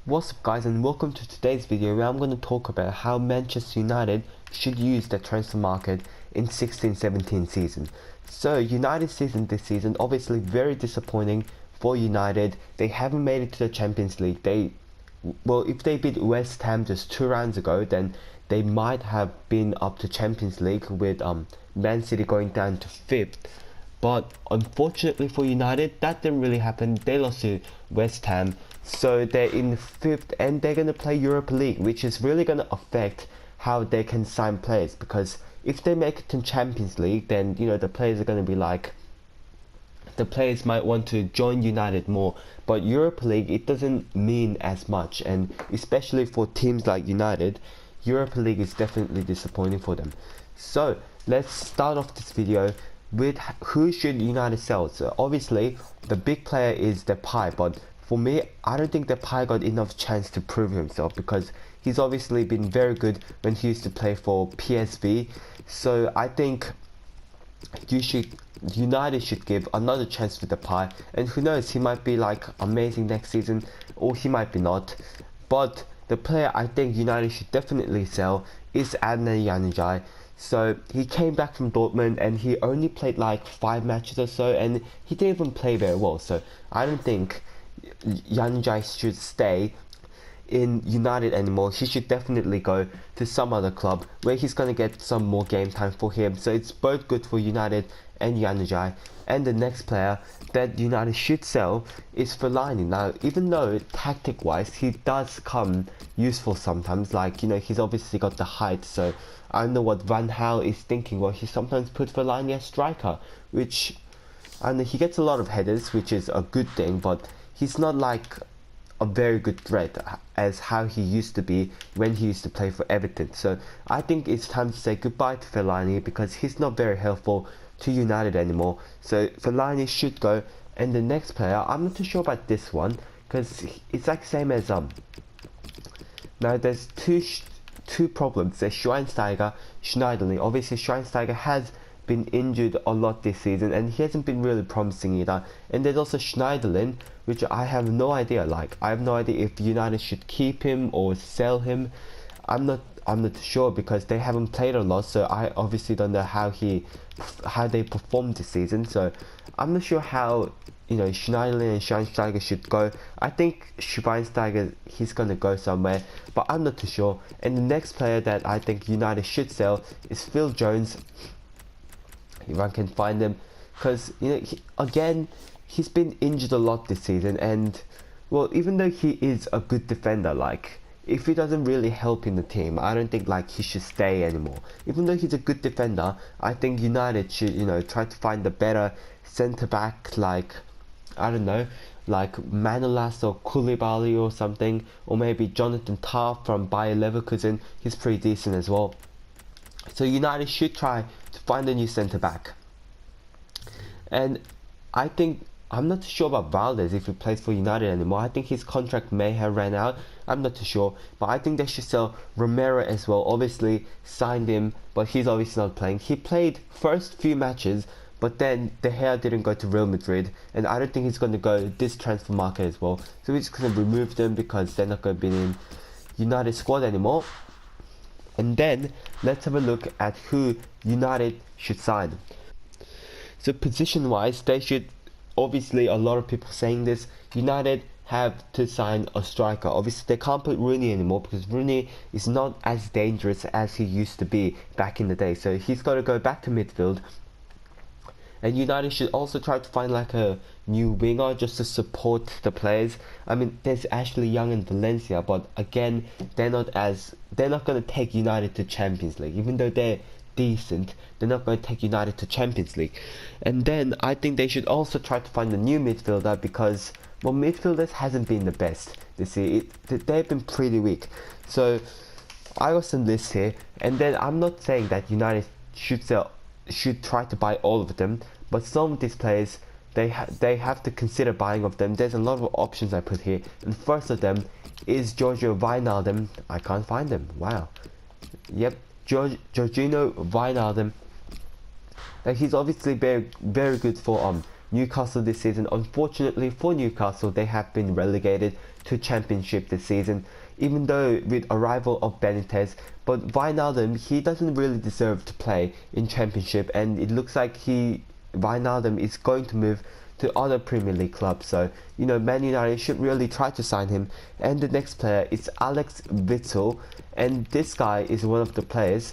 What's up guys, and welcome to today's video where I'm going to talk about how Manchester United should use the transfer market in 16-17 season. So United's season this season obviously very disappointing for United. They haven't made it to the Champions League. If they beat West Ham just 2 rounds ago, then they might have been up to Champions League with Man City going down to 5th. But unfortunately for United, that didn't really happen. They lost to West Ham, so they're in 5th and they're going to play Europa League, which is really going to affect how they can sign players, because if they make it to Champions League, then the players are going to be like, the players might want to join United more. But Europa League, it doesn't mean as much, and especially for teams like United, Europa League is definitely disappointing for them. So let's start off this video with who should United sell. So obviously the big player is Depay, but for me, I don't think Depay got enough chance to prove himself, because he's obviously been very good when he used to play for PSV. So I think United should give another chance to Depay, and who knows, he might be like amazing next season, or he might be not. But the player I think United should definitely sell is Adnan Januzaj. So he came back from Dortmund and he only played like 5 matches or so, and he didn't even play very well. So I don't think Januzaj should stay in United anymore. He should definitely go to some other club where he's going to get some more game time for him. So it's both good for United and Januzaj. And the next player that United should sell is Fellaini. Now, even though tactic wise he does come useful sometimes, like he's obviously got the height, so I don't know what Van Gaal is thinking. Well, he sometimes puts Fellaini as striker, which, I know he gets a lot of headers, which is a good thing, but he's not like a very good threat as how he used to be when he used to play for Everton. So I think it's time to say goodbye to Fellaini, because he's not very helpful to United anymore. So Fellaini should go. And the next player, I'm not too sure about this one, because it's like same as now there's two problems. There's Schweinsteiger, Schneiderlin. Obviously Schweinsteiger has been injured a lot this season and he hasn't been really promising either. And there's also Schneiderlin, which I have no idea. Like, I have no idea if United should keep him or sell him. I'm not sure, because they haven't played a lot, so I obviously don't know how they performed this season. So I'm not sure how Schneiderlin and Schweinsteiger should go. I think Schweinsteiger, he's gonna go somewhere, but I'm not too sure. And the next player that I think United should sell is Phil Jones, if I can find him, because he's been injured a lot this season, and well, even though he is a good defender, like, if he doesn't really help in the team, I don't think like he should stay anymore. Even though he's a good defender, I think United should try to find a better centre back, like, I don't know, like Manolas or Koulibaly or something, or maybe Jonathan Tah from Bayer Leverkusen. He's pretty decent as well. So United should try to find a new centre back. And I think, I'm not too sure about Valdez if he plays for United anymore. I think his contract may have ran out. I'm not too sure, but I think they should sell Romero as well. Obviously signed him, but he's obviously not playing. He played first few matches, but then De Gea didn't go to Real Madrid, and I don't think he's going to go this transfer market as well. So we're just going to remove them because they're not going to be in United squad anymore. And then let's have a look at who United should sign. So position wise, they should, obviously a lot of people saying this, United have to sign a striker. Obviously they can't put Rooney anymore, because Rooney is not as dangerous as he used to be back in the day. So he's got to go back to midfield. And United should also try to find like a new winger just to support the players. I mean, there's Ashley Young and Valencia, but again, they're not going to take United to Champions League. Even though they're decent, they're not going to take United to Champions League. And then I think they should also try to find a new midfielder, because, well, midfielders hasn't been the best this year. They've been pretty weak. So I got some lists here, and then I'm not saying that United should try to buy all of them, but some of these players, they have to consider buying of them. There's a lot of options I put here, and first of them is Giorgio Wijnaldum. I can't find him. Wow. Yep, Georgino Wijnaldum. Like, he's obviously very good for Newcastle this season. Unfortunately for Newcastle, they have been relegated to Championship this season, even though with arrival of Benitez. But Wijnaldum, he doesn't really deserve to play in Championship, and it looks like Wijnaldum is going to move to other Premier League clubs. So, you know, Man United should really try to sign him. And the next player is Alex Witsel, and this guy is one of the players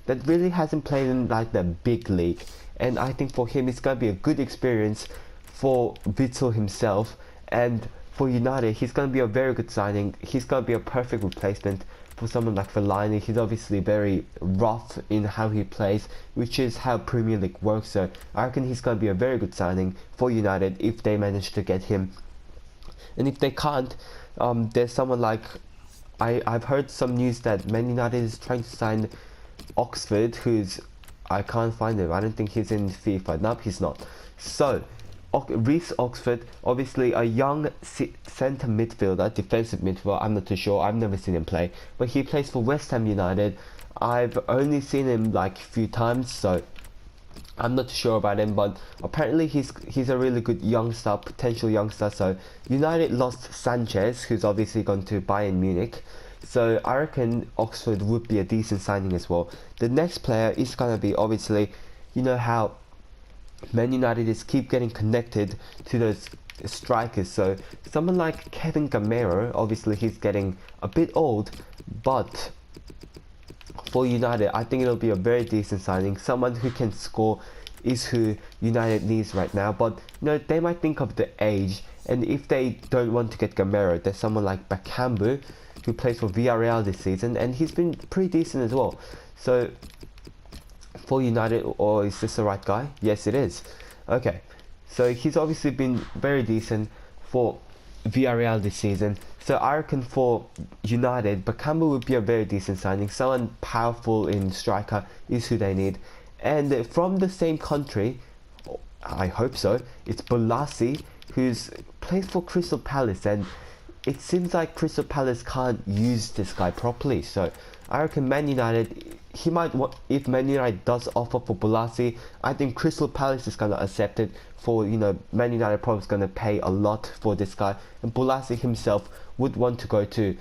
that really hasn't played in like the big league. And I think for him, it's going to be a good experience for Witsel himself, and for United, he's going to be a very good signing. He's going to be a perfect replacement for someone like Fellaini. He's obviously very rough in how he plays, which is how Premier League works. So I reckon he's going to be a very good signing for United if they manage to get him. And if they can't, there's someone like I've heard some news that Man United is trying to sign Oxford, who's I can't find him. I don't think he's in FIFA. Nope, he's not. So Reece Oxford, obviously a young centre midfielder, defensive midfielder. I'm not too sure. I've never seen him play, but he plays for West Ham United. I've only seen him like a few times, so I'm not sure about him. But apparently he's a really good youngster, potential youngster. So United lost Sanchez, who's obviously gone to Bayern Munich. So I reckon Oxford would be a decent signing as well. The next player is gonna be, obviously, you know how Man United is keep getting connected to those strikers. So someone like Kevin Gamero, obviously he's getting a bit old, but for United, I think it'll be a very decent signing. Someone who can score is who United needs right now. But you know, they might think of the age, and if they don't want to get Gamero, there's someone like Bakambu, who plays for Villarreal this season, and he's been pretty decent as well. So for United, or is this the right guy? Yes, it is. Okay, so he's obviously been very decent for Villarreal this season. So I reckon for United, Bakambu would be a very decent signing. Someone powerful in striker is who they need. And from the same country, I hope so, it's Bolasie, who's plays for Crystal Palace, and it seems like Crystal Palace can't use this guy properly. So I reckon Man United, he might want, if Man United does offer for Bolasie, I think Crystal Palace is going to accept it. For, you know, Man United probably is going to pay a lot for this guy, and Bolasie himself would want to go to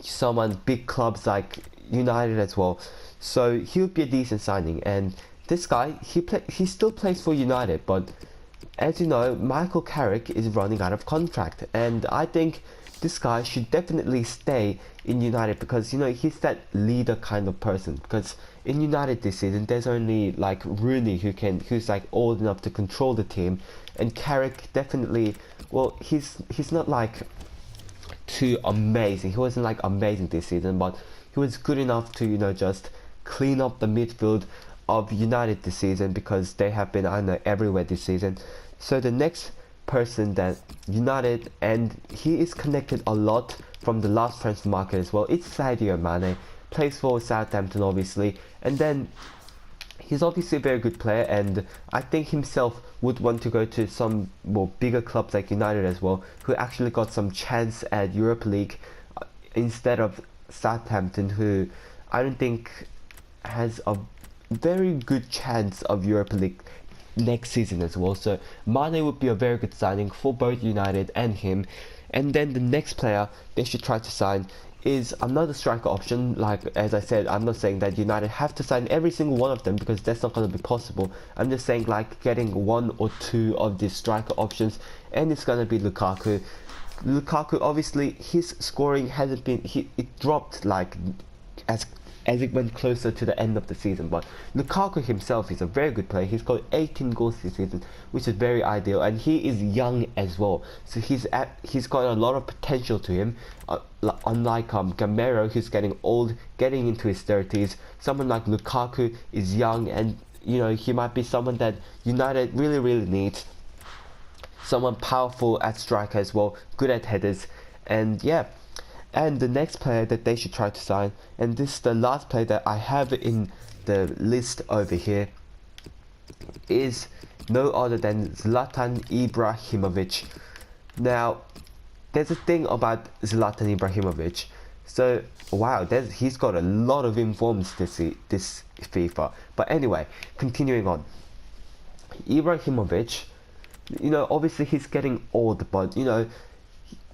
someone big clubs like United as well. So he would be a decent signing. And this guy, he still plays for United, but as you know, Michael Carrick is running out of contract, and I think this guy should definitely stay in United, because you know, he's that leader kind of person. Because in United this season, there's only like Rooney who's like old enough to control the team, and Carrick definitely, well, he's not like too amazing. He wasn't like amazing this season, but he was good enough to, you know, just clean up the midfield of United this season, because they have been, I don't know, everywhere this season. So the next person that United, and he is connected a lot from the last transfer market as well, it's Sadio Mane. Plays for Southampton obviously, and then he's obviously a very good player, and I think himself would want to go to some more bigger clubs like United as well, who actually got some chance at Europa League, instead of Southampton, who I don't think has a very good chance of Europa League next season as well. So Mane would be a very good signing for both United and him. And then the next player they should try to sign is another striker option. Like, as I said, I'm not saying that United have to sign every single one of them, because that's not going to be possible. I'm just saying like getting one or two of these striker options, and it's going to be Lukaku. Lukaku, obviously his scoring hasn't been, it dropped like as it went closer to the end of the season. But Lukaku himself is a very good player. He's got 18 goals this season, which is very ideal, and he is young as well. So he's got a lot of potential to him. Unlike Gamero, who's getting old, getting into his 30s, someone like Lukaku is young, and you know, he might be someone that United really needs. Someone powerful at striker as well, good at headers, and yeah. And the next player that they should try to sign, and this is the last player that I have in the list over here, is no other than Zlatan Ibrahimovic. Now, there's a thing about Zlatan Ibrahimovic. So, wow, he's got a lot of informs this FIFA. But anyway, continuing on. Ibrahimovic, you know, obviously he's getting old, but you know,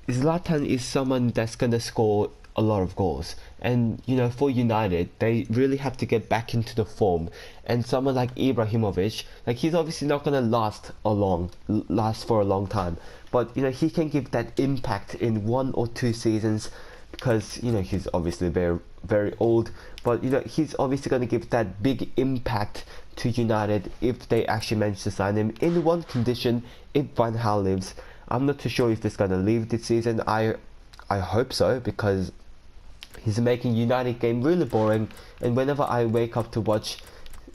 Zlatan is someone that's gonna score a lot of goals, and you know, for United they really have to get back into the form. And someone like Ibrahimovic, like, he's obviously not gonna last for a long time, but you know, he can give that impact in 1 or 2 seasons, because you know, he's obviously very old, but you know, he's obviously going to give that big impact to United if they actually manage to sign him, in one condition: if Van Gaal leaves. I'm not too sure if he's going to leave this season. I hope so, because he's making United game really boring, and whenever I wake up to watch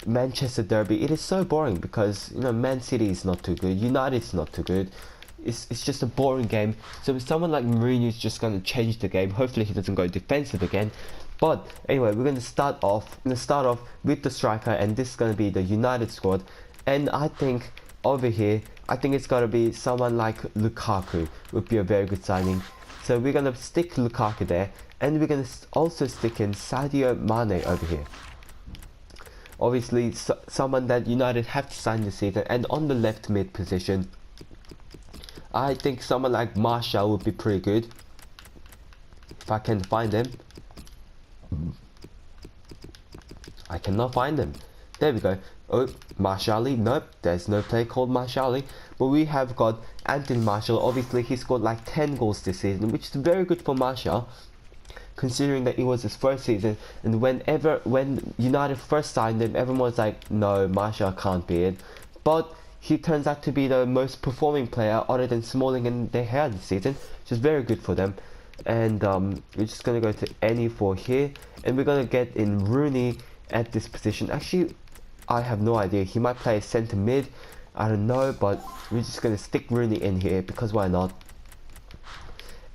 Manchester Derby, it is so boring, because you know, Man City is not too good, United's not too good. It's just a boring game. So if someone like Mourinho is just going to change the game, hopefully he doesn't go defensive again. But anyway, we're going to start off with the striker, and this is going to be the United squad. And I think over here, I think it's going to be someone like Lukaku would be a very good signing. So we're going to stick Lukaku there, and we're going to also stick in Sadio Mane over here. Obviously, someone that United have to sign this season. And on the left mid position, I think someone like Martial would be pretty good, if I can find him. I cannot find him. There we go. Oh, Martial. Nope, there's no player called Martial. But we have got Anthony Martial. Obviously, he scored like 10 goals this season, which is very good for Martial, considering that it was his first season. And when United first signed him, everyone was like, no, Martial can't be it. But he turns out to be the most performing player other than Smalling and De Gea this season, which is very good for them. And we're just going to go to any for here, and we're going to get in Rooney at this position. Actually, I have no idea. He might play centre mid, I don't know, but we're just going to stick Rooney in here, because why not?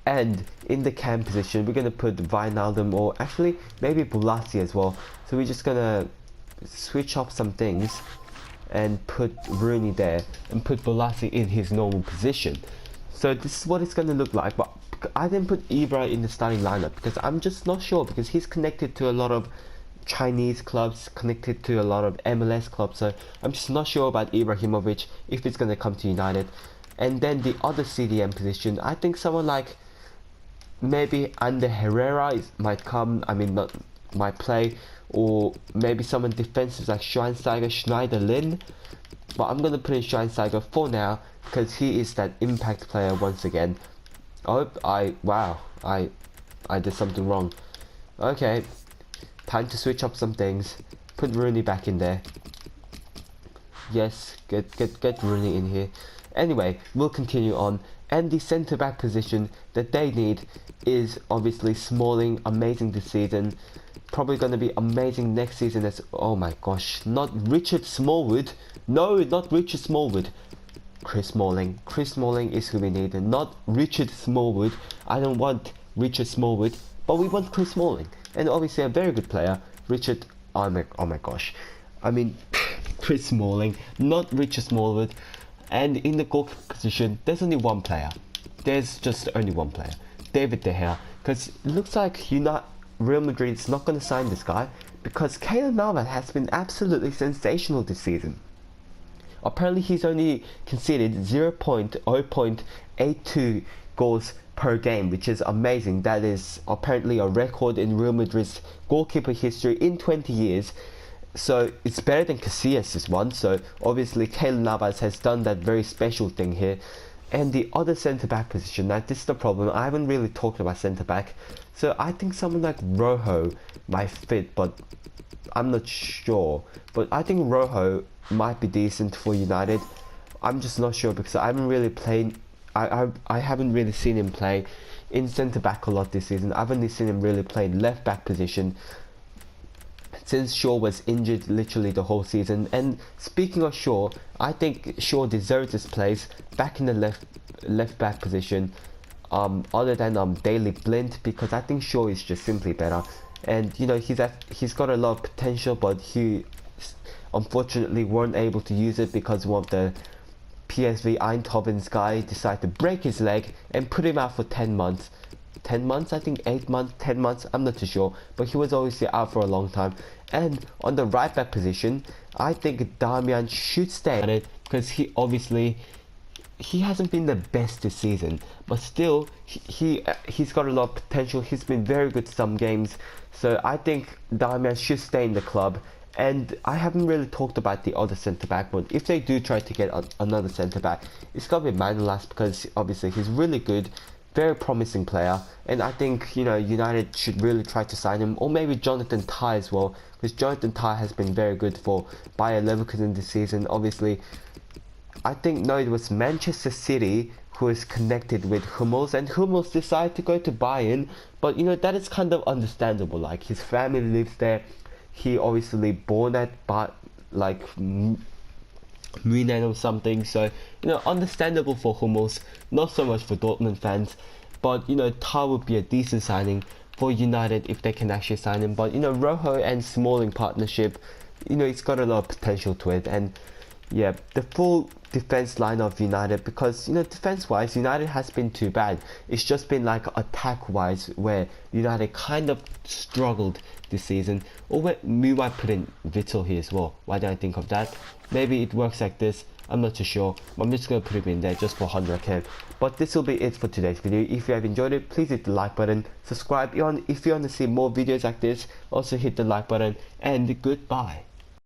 And in the cam position, we're going to put Wijnaldum, or actually maybe Bolasie as well. So we're just going to switch up some things and put Rooney there, and put Bolasie in his normal position. So this is what it's going to look like. But I didn't put IBRA in the starting lineup, because I'm just not sure, because he's connected to a lot of Chinese clubs, connected to a lot of MLS clubs, so I'm just not sure about Ibrahimovic, if it's going to come to United. And then the other CDM position, I think someone like maybe Ander Herrera might play, or maybe someone defensive like Schweinsteiger, Schneiderlin. But I'm going to put in Schweinsteiger for now, because he is that impact player once again. Wow, I did something wrong. Okay, time to switch up some things. Put Rooney back in there. Yes, get Rooney in here. Anyway, we'll continue on. And the centre back position that they need is obviously Smalling, amazing this season. Probably going to be amazing next season as, oh my gosh, not Richard Smallwood. No, not Richard Smallwood. Chris Smalling. Chris Smalling is who we need, and not Richard Smallwood. I don't want Richard Smallwood, but we want Chris Smalling. And obviously a very good player, Richard, oh my gosh. I mean, Chris Smalling, not Richard Smallwood. And in the goalkeeper position, there's only one player. There's just only one player, David De Gea. Because it looks like Real Madrid's not going to sign this guy, because Keylor Navas has been absolutely sensational this season. Apparently he's only conceded 0.82 goals per game, which is amazing. That is apparently a record in Real Madrid's goalkeeper history in 20 years. So it's better than Casillas' one. So obviously Keylor Navas has done that very special thing here. And the other centre-back position, now this is the problem, I haven't really talked about centre-back. So I think someone like Rojo might fit, but I'm not sure. But I think Rojo might be decent for United. I'm just not sure, because I haven't really played, I haven't really seen him play in centre-back a lot this season. I've only seen him really play in left-back position since Shaw was injured literally the whole season. And speaking of Shaw, I think Shaw deserves his place back in the left back position, other than Daley Blind, because I think Shaw is just simply better. And you know, he's got a lot of potential, but he unfortunately weren't able to use it because one of the PSV Eindhoven's guy decided to break his leg and put him out for 10 months. 10 months, I think 8 months, 10 months, I'm not too sure, but he was obviously out for a long time. And on the right back position, I think Damian should stay at it, because he obviously he hasn't been the best this season, but still he's got a lot of potential. He's been very good some games, so I think Darmian should stay in the club. And I haven't really talked about the other centre back, but if they do try to get another centre back, it's got to be Manolas, because obviously he's really good, very promising player, and I think, you know, United should really try to sign him, or maybe Jonathan Tah as well, because Jonathan Tah has been very good for Bayer Leverkusen this season. Obviously, I think, no, it was Manchester City who is connected with Hummels, and Hummels decided to go to Bayern, but you know, that is kind of understandable. Like, his family lives there. He obviously born at like Munich or something, so you know, understandable for Hummels, not so much for Dortmund fans. But you know, Tah would be a decent signing for United if they can actually sign him. But you know, Rojo and Smalling partnership, you know, it's got a lot of potential to it. And yeah, the full defense line of United, because you know, defense wise United has been too bad. It's just been like attack wise where United kind of struggled this season. Or we might put in Vittel here as well. Why did I think of that? Maybe it works like this, I'm not too sure. I'm just gonna put him in there just for 100k. But this will be it for today's video. If you have enjoyed it, please hit the like button, subscribe if you want to see more videos like this. Also hit the like button, and goodbye.